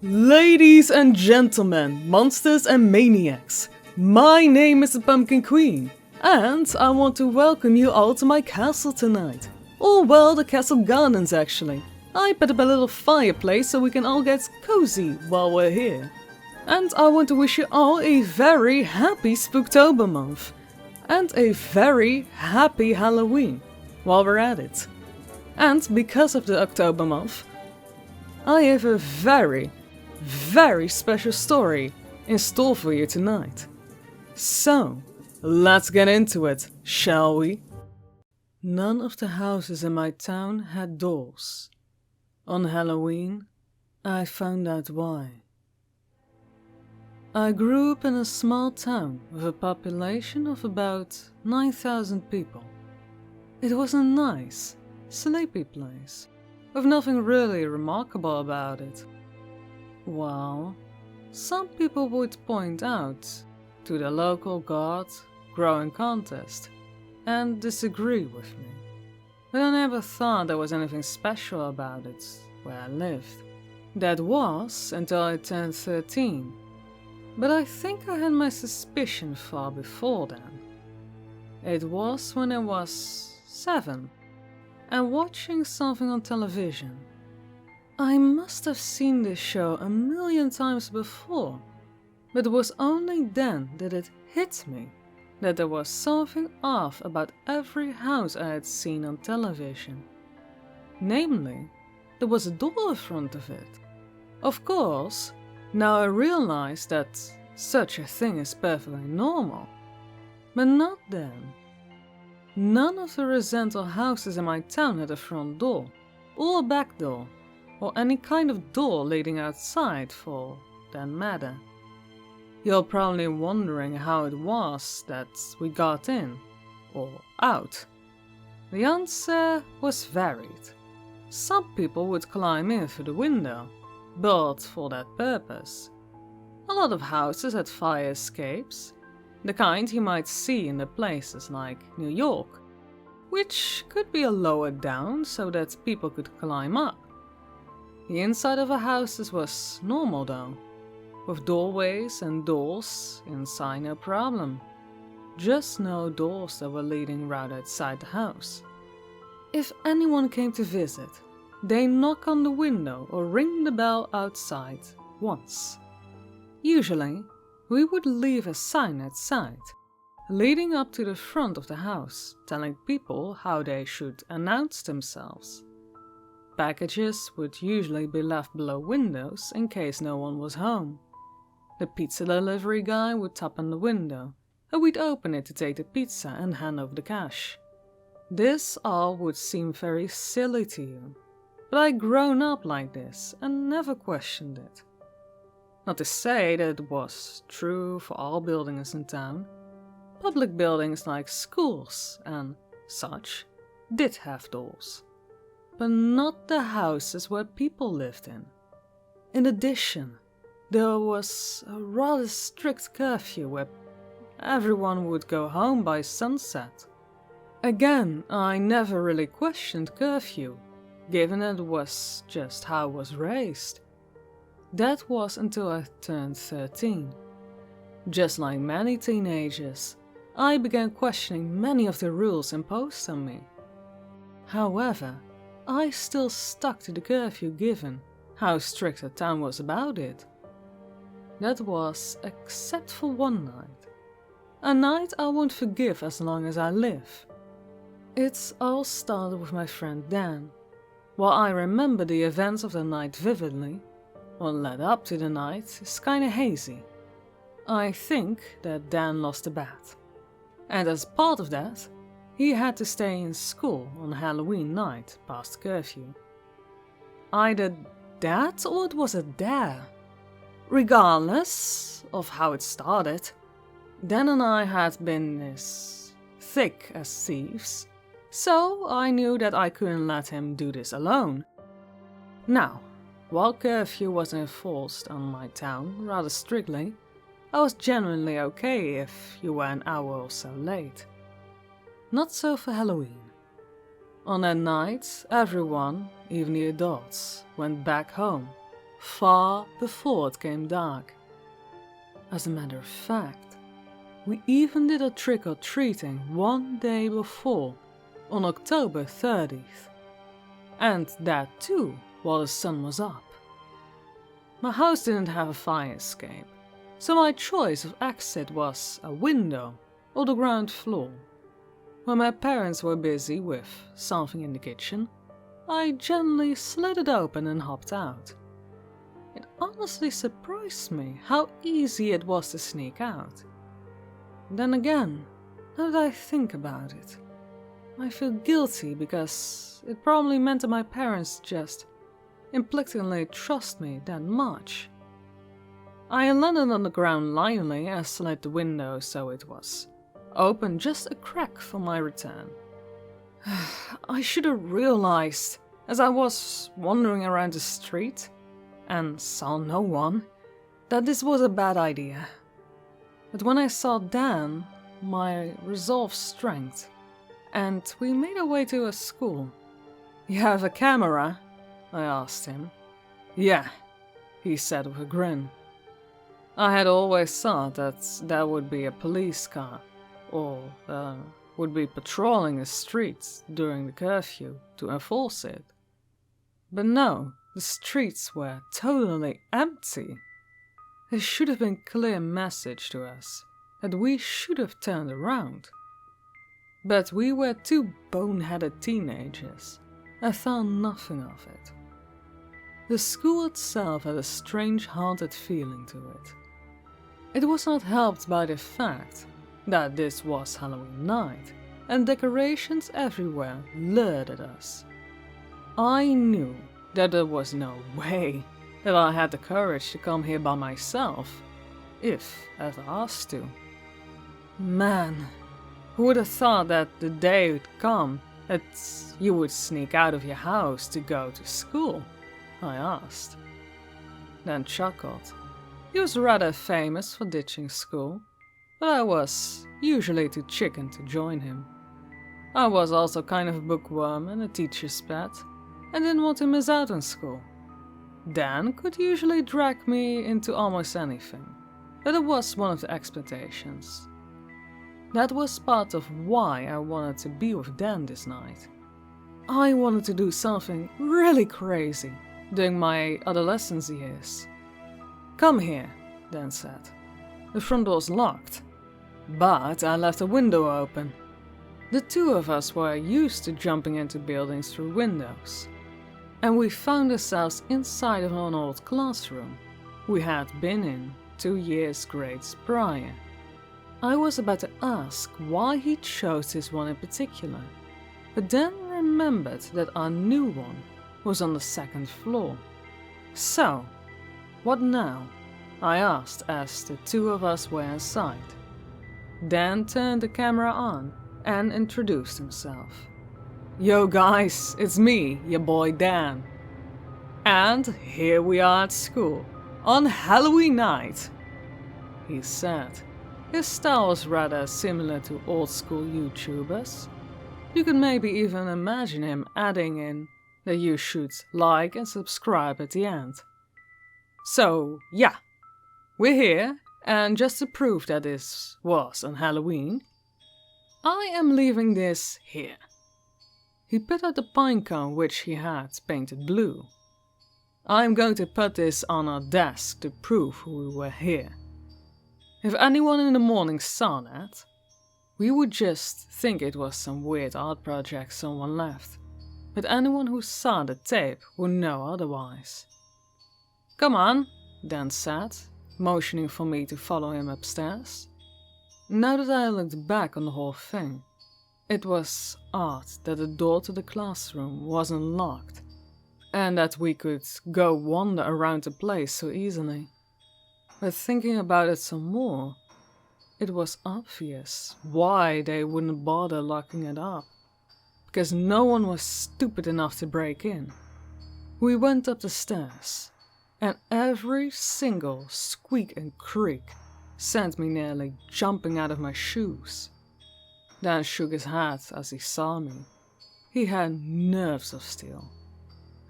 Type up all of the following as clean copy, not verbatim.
Ladies and gentlemen, monsters and maniacs, my name is the Pumpkin Queen, and I want to welcome you all to my castle tonight. Or well, the castle gardens actually. I put up a little fireplace so we can all get cozy while we're here. And I want to wish you all a very happy Spooktober month. And a very happy Halloween, while we're at it. And because of the October month, I have a very special story in store for you tonight. So, let's get into it, shall we? None of the houses in my town had doors. On Halloween, I found out why. I grew up in a small town with a population of about 9,000 people. It was a nice, sleepy place, with nothing really remarkable about it. Well, some people would point out to the local god growing contest and disagree with me, but I never thought there was anything special about it where I lived. That was until I turned 13, but I think I had my suspicion far before then. It was when I was 7 and watching something on television. I must have seen this show a million times before, but it was only then that it hit me that there was something off about every house I had seen on television. Namely, there was a door in front of it. Of course, now I realize that such a thing is perfectly normal, but not then. None of the residential houses in my town had a front door, or a back door, or any kind of door leading outside for that matter. You're probably wondering how it was that we got in, or out. The answer was varied. Some people would climb in through the window, built for that purpose. A lot of houses had fire escapes, the kind you might see in the places like New York, which could be lowered down so that people could climb up. The inside of the houses was normal though, with doorways and doors inside no problem. Just no doors that were leading right outside the house. If anyone came to visit, they knock on the window or ring the bell outside once. Usually, we would leave a sign outside, leading up to the front of the house, telling people how they should announce themselves. Packages would usually be left below windows in case no one was home. The pizza delivery guy would tap on the window, and we'd open it to take the pizza and hand over the cash. This all would seem very silly to you, but I'd grown up like this and never questioned it. Not to say that it was true for all buildings in town. Public buildings like schools and such did have doors, but not the houses where people lived in. In addition, there was a rather strict curfew where everyone would go home by sunset. Again, I never really questioned curfew, given it was just how I was raised. That was until I turned 13. Just like many teenagers, I began questioning many of the rules imposed on me. However, I still stuck to the curfew given how strict the town was about it. That was except for one night. A night I won't forgive as long as I live. It all started with my friend Dan. While I remember the events of the night vividly, what led up to the night is kinda hazy. I think that Dan lost a bet. And as part of that, he had to stay in school on Halloween night past curfew. Either that or it was a dare. Regardless of how it started, Dan and I had been as thick as thieves, so I knew that I couldn't let him do this alone. Now, while curfew was enforced on my town rather strictly, I was genuinely okay if you were an hour or so late. Not so for Halloween. On that night, everyone, even the adults, went back home far before it came dark. As a matter of fact, we even did a trick-or-treating one day before, on October 30th. And that too while the sun was up. My house didn't have a fire escape, so my choice of exit was a window or the ground floor. When my parents were busy with something in the kitchen, I gently slid it open and hopped out. It honestly surprised me how easy it was to sneak out. Then again, now that I think about it, I feel guilty because it probably meant that my parents just implicitly trust me that much. I landed on the ground lightly and slid the window so it was open just a crack for my return. I should have realized as I was wandering around the street and saw no one that this was a bad idea. But when I saw Dan, my resolve strengthened, and we made our way to a school. "You have a camera?" I asked him. "Yeah," he said with a grin. I had always thought that would be a police car, or would be patrolling the streets during the curfew to enforce it. But no, the streets were totally empty. There should have been a clear message to us that we should have turned around. But we were two boneheaded teenagers and thought nothing of it. The school itself had a strange haunted feeling to it. It was not helped by the fact that this was Halloween night and decorations everywhere lured at us. I knew that there was no way that I had the courage to come here by myself, if ever asked to. Man, who would have thought that the day would come that you would sneak out of your house to go to school? I asked. Dan chuckled. He was rather famous for ditching school, but I was usually too chicken to join him. I was also kind of a bookworm and a teacher's pet, and didn't want to miss out on school. Dan could usually drag me into almost anything, but it was one of the expectations. That was part of why I wanted to be with Dan this night. I wanted to do something really crazy during my adolescence years. "Come here," Dan said. "The front door's locked, but I left the window open." The two of us were used to jumping into buildings through windows, and we found ourselves inside of an old classroom we had been in 2 years' grades prior. I was about to ask why he chose this one in particular, but then remembered that our new one was on the 2nd floor. "So, what now?" I asked as the two of us were inside. Dan turned the camera on and introduced himself. "Yo guys, it's me, your boy Dan. And here we are at school, on Halloween night," he said. His style was rather similar to old school YouTubers. You could maybe even imagine him adding in that you should like and subscribe at the end. So yeah, we're here, and just to prove that this was on Halloween, I am leaving this here. He put out the pine cone which he had painted blue. I'm going to put this on our desk to prove we were here. If anyone in the morning saw that, we would just think it was some weird art project someone left, but anyone who saw the tape would know otherwise. "Come on," Dan said, motioning for me to follow him upstairs. Now that I looked back on the whole thing, it was odd that the door to the classroom wasn't locked, and that we could go wander around the place so easily. But thinking about it some more, it was obvious why they wouldn't bother locking it up, because no one was stupid enough to break in. We went up the stairs, and every single squeak and creak sent me nearly jumping out of my shoes. Dan shook his head as he saw me. He had nerves of steel.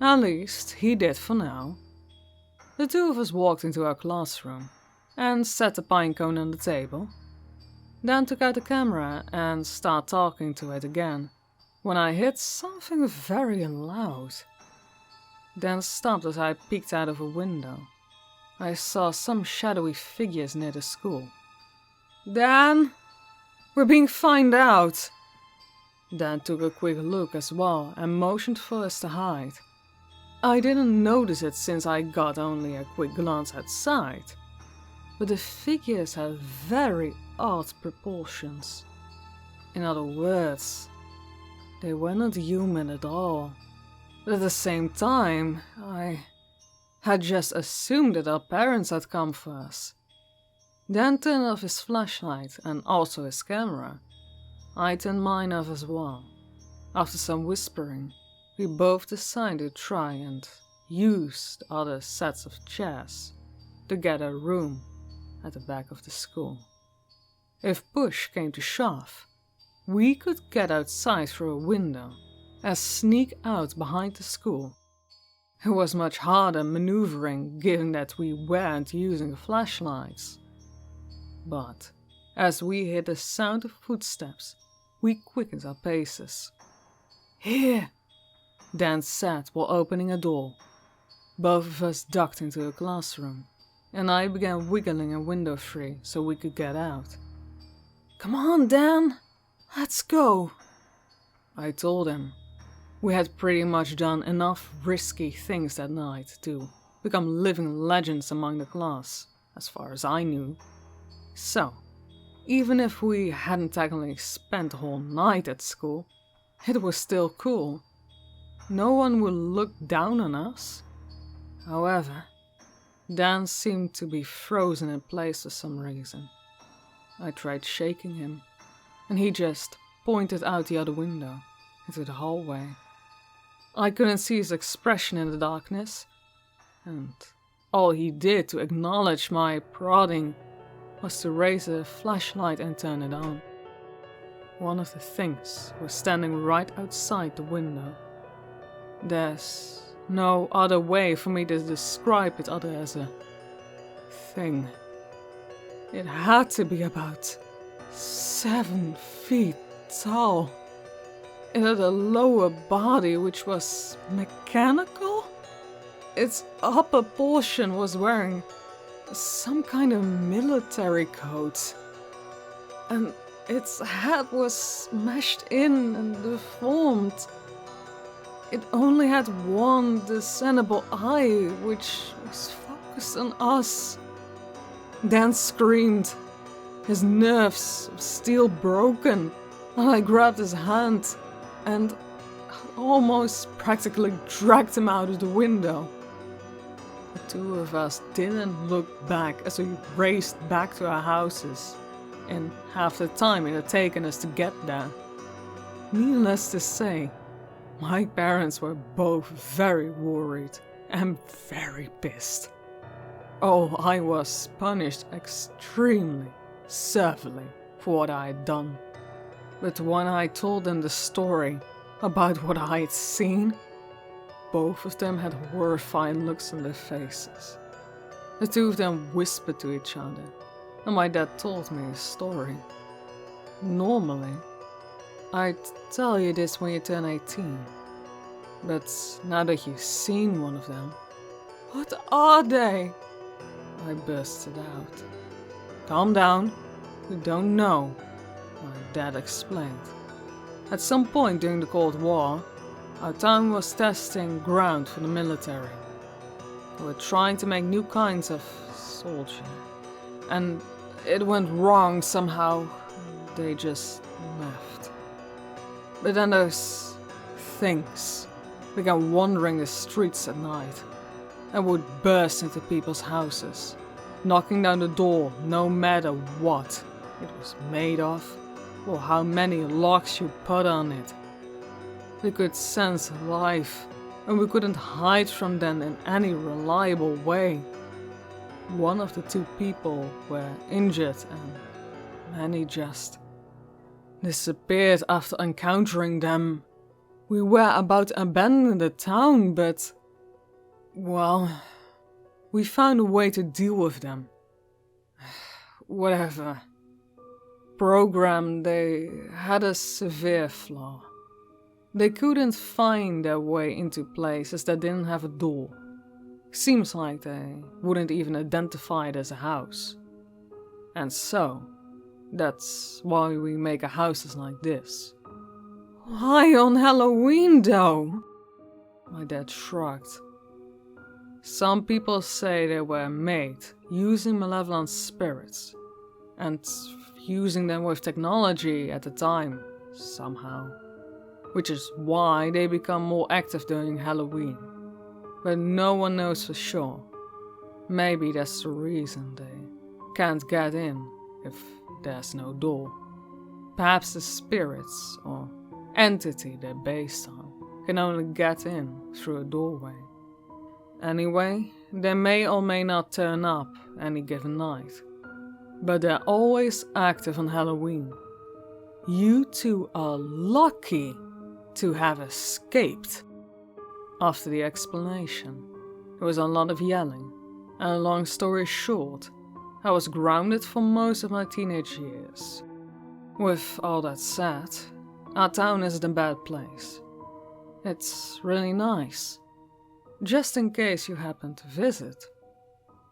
At least he did for now. The two of us walked into our classroom and set the pine cone on the table. Dan took out the camera and started talking to it again, when I hit something very loud. Dan stopped as I peeked out of a window. I saw some shadowy figures near the school. "Dan, we're being found out!" Dan took a quick look as well and motioned for us to hide. I didn't notice it since I got only a quick glance outside, but the figures had very odd proportions. In other words, they were not human at all. But at the same time, I had just assumed that our parents had come for us. Dan turned off his flashlight and also his camera. I turned mine off as well. After some whispering, we both decided to try and use the other sets of chairs to get a room at the back of the school. If push came to shove, we could get outside through a window and sneak out behind the school. It was much harder maneuvering given that we weren't using flashlights. But as we heard the sound of footsteps, we quickened our paces. "Here," Dan said while opening a door. Both of us ducked into a classroom, and I began wiggling a window free so we could get out. "Come on, Dan, let's go," I told him. We had pretty much done enough risky things that night to become living legends among the class, as far as I knew. So, even if we hadn't technically spent the whole night at school, it was still cool. No one would look down on us. However, Dan seemed to be frozen in place for some reason. I tried shaking him, and he just pointed out the other window, into the hallway. I couldn't see his expression in the darkness, and all he did to acknowledge my prodding was to raise the flashlight and turn it on. One of the things was standing right outside the window. There's no other way for me to describe it other as a thing. It had to be about 7 feet tall. It had a lower body which was mechanical. Its upper portion was wearing some kind of military coat, and its head was smashed in and deformed. It only had one discernible eye which was focused on us. Dan screamed, his nerves of steel broken, and I grabbed his hand and almost practically dragged him out of the window. The two of us didn't look back as we raced back to our houses, in half the time it had taken us to get there. Needless to say, my parents were both very worried and very pissed. Oh, I was punished extremely severely for what I had done. But when I told them the story about what I had seen, both of them had horrifying looks on their faces. The two of them whispered to each other, and my dad told me a story. Normally, I'd tell you this when you turn 18, but now that you've seen one of them, what are they? I bursted out. Calm down, we don't know, my dad explained. At some point during the Cold War, our town was testing ground for the military. They were trying to make new kinds of soldier, and it went wrong somehow. They just left. But then those things began wandering the streets at night and would burst into people's houses, knocking down the door no matter what it was made of or how many locks you put on it. They could sense life, and we couldn't hide from them in any reliable way. One of the two people were injured, and many just disappeared after encountering them. We were about to abandon the town, but, well, We found a way to deal with them. Whatever. Program, they had a severe flaw. They couldn't find their way into places that didn't have a door. Seems like they wouldn't even identify it as a house. And so, that's why we make a houses like this. Why on Halloween though? My dad shrugged. Some people say they were made using malevolent spirits and fusing them with technology at the time, somehow. Which is why they become more active during Halloween. But no one knows for sure. Maybe that's the reason they can't get in if there's no door. Perhaps the spirits or entity they're based on can only get in through a doorway. Anyway, they may or may not turn up any given night, but they're always active on Halloween. You two are lucky to have escaped. After the explanation, there was a lot of yelling, and a long story short, I was grounded for most of my teenage years. With all that said, our town isn't a bad place. It's really nice. Just in case you happen to visit,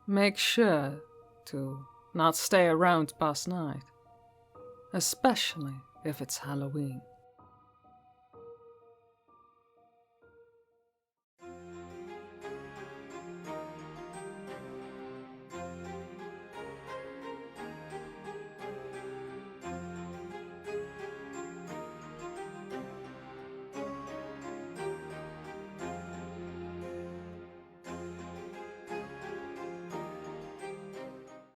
make sure to not stay around past night, especially if it's Halloween.